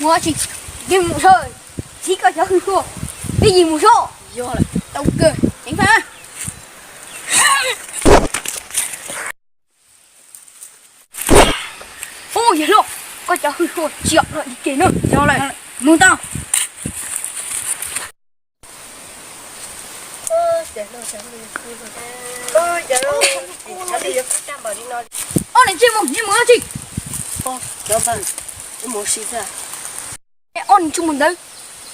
mua chỉ cái mũ rồi chỉ có cho hư khô cái gì mũ số vô lại tao cười đánh phá ô vậy luôn có cho hư khô chịu lại đi kia nữa cho lại mua tao ô này chơi mồm như mưa gì Đó vâng, cái mùa xí ra. ôn chung mình đấy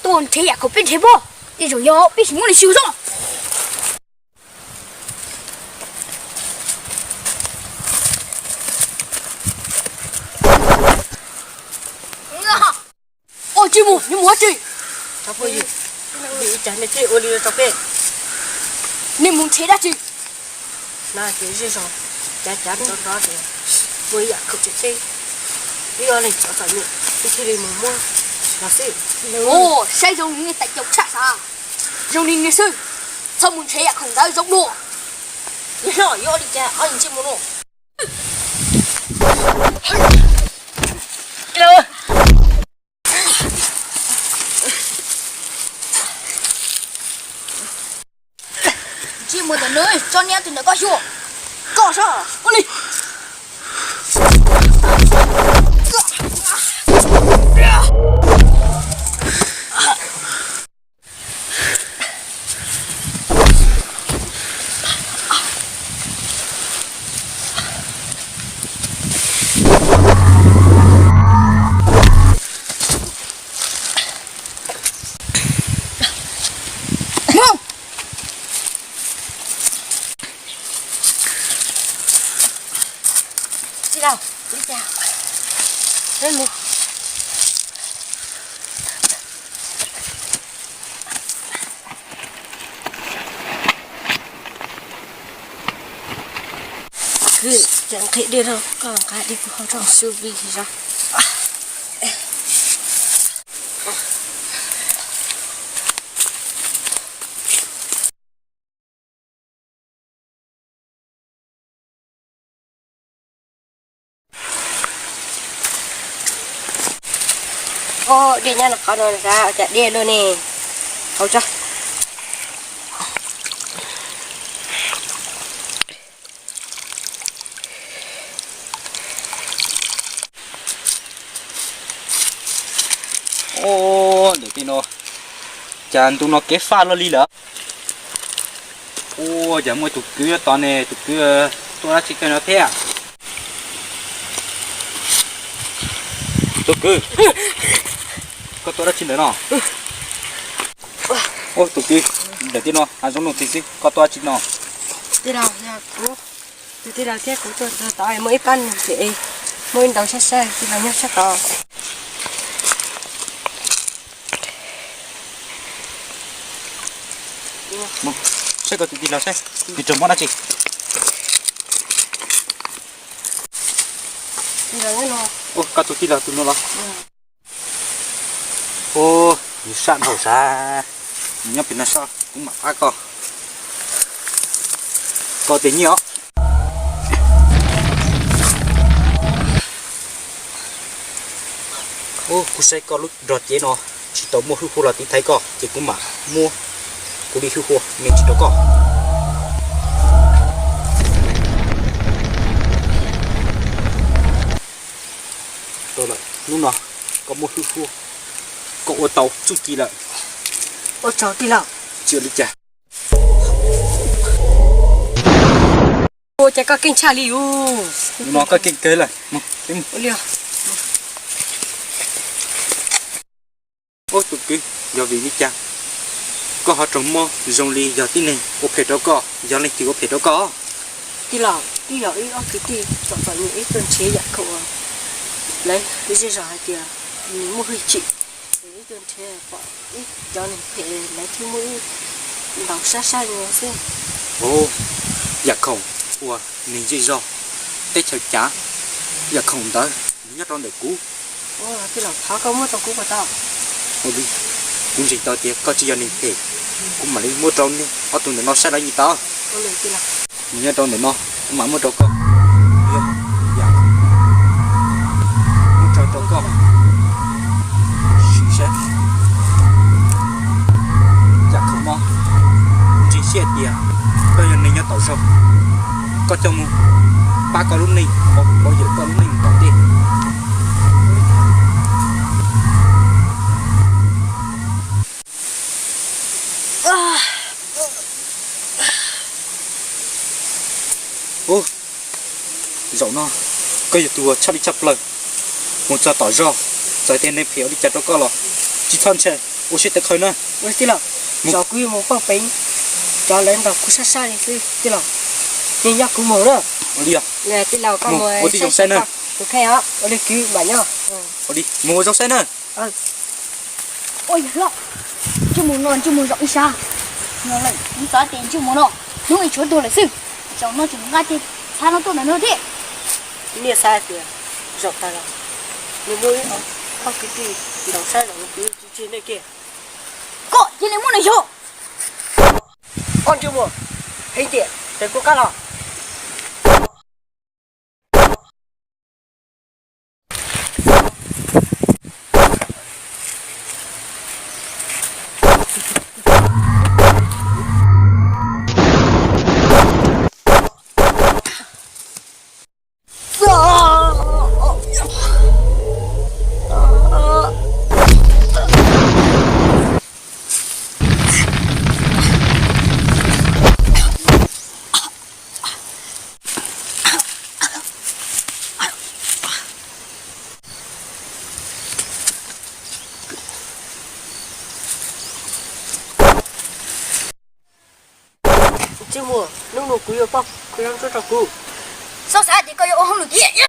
tôi thấy à có biết thế bố đi rồi yo biết gì muốn đi siêu rồi ôi chị mù nhưng mua chị Sao vậy? Bị chán để chơi ô liu sao vậy? nên muốn thế đã chị Nà chơi gì rồi? Chán chán đó thì với à không chơi chơi. Bây giờ này cháu phải nhỉ? Cái chơi đi mua là gì? ồ xây dùng những cái chọc chặt à dùng những cái sư sao muốn thế à không đã giống đồ Nhớ rồi, yo đi cha, anh chơi mua luôn. Hello. chị mua tận nơi cho nhé từ nó có chùa có sao con đi Đi đâu? Đi cha. Lên mua. Cứ chẳng thể đi đâu, còn cái đi cũng không trong siêu vi thì sao? Ô, đi nha, nó khó rồi ra, chạy đi luôn nè. Không cho. Ô, để tí nó chán tụi nó kết pha lo đi lắm. Ô, giờ mới tụi cứ toàn này tụi cứ tụi nó chỉ cần nó thế à? Tụi cứ có tụi nó chỉ đấy nó. Ô, tụi cứ để tí nó ăn giống nó tí xí có tụi chỉ nó. Đi đâu nha, cô. Đi đâu thế cũng cho tao mới pan chị. Mới đầu xe đi vào nhấp sát to. Mông, sẽ có tụi tí nào sẽ thì chồng món đã chị. Đi đâu nó. Ô, có tụi tí nào tụi nó lo. Ô, đi sẵn hổ xa. Nhấp bên nó sao cũng mặc ác co. Có tiếng nhiều. Ô, cô sẽ có lúc rọt chế nó. Chỉ tao mua hư khu là tí thấy co. Chỉ cũng mà mua. Cô đi hư khu, mình chỉ đó co. Rồi lại, lúc nào có mua hư khu. Có ô tàu chút kỳ lại. Ô cháu đi nào. Chưa đi chả. Ô chạy có kinh cha liu. Nó có kinh kế lại. Ô liu. Ô tụi cứ giờ vì đi chăng có họ trồng mò dòng ly giờ tí này ô phê đó có giờ này thì ô phê đó có Đi nào ý ở cái gì chọn chọn những ít đơn chế giặc cậu à. Lấy cái gì rồi kìa mua hơi chị cái đơn chế bỏ ít cho nên phải lấy thứ mũi đầu xa nhiều xem. ô giặc không ủa mình gì do tết chờ chả giặc không tới nhất trong để cũ Ô cái lòng tháo không mất trong cú của tao. ô đi cũng chỉ tao tiếc có chỉ giờ này phê cũng mà đi mua trâu đi ở tụi nó sẽ là gì tao Ô lên cái nào. nhớ trâu để nó cũng mà mua trâu con dạ mua trâu con sao có cho mu ba có lúc này bao giờ có lúc này có tiền ô dẫu nó cái gì tụi chắc đi chập lời một giờ tỏi rau giờ tiền này phiếu đi chặt nó có lò chỉ thon chơi ô sẽ tới khơi nữa với tí là cho quý một bao bánh cho lên đầu cứ sát sát đi xí tí là nhưng nhắc cũng mở đó ô đi à nè tí là con ô đi dòng xe nữa ok á ô đi cứu bà nhá ô đi mua dòng xe nữa ôi giời chưa muốn non chưa muốn rộng xa nó lại chúng ta tiền chưa muốn nó đúng là chỗ tôi là sư cháu nó chỉ ngay thì sao nó tôi là nó thế nia sai thì rộng ta rồi nhưng mới không cái gì đầu sai rồi cứ trên đây kia có trên này muốn này chỗ con chưa mua thấy tiền để cô cá lò chưa mua nung nụ cúi ở bọc cứ đang cho trọc cú sao sao thì coi ô không được gì nhá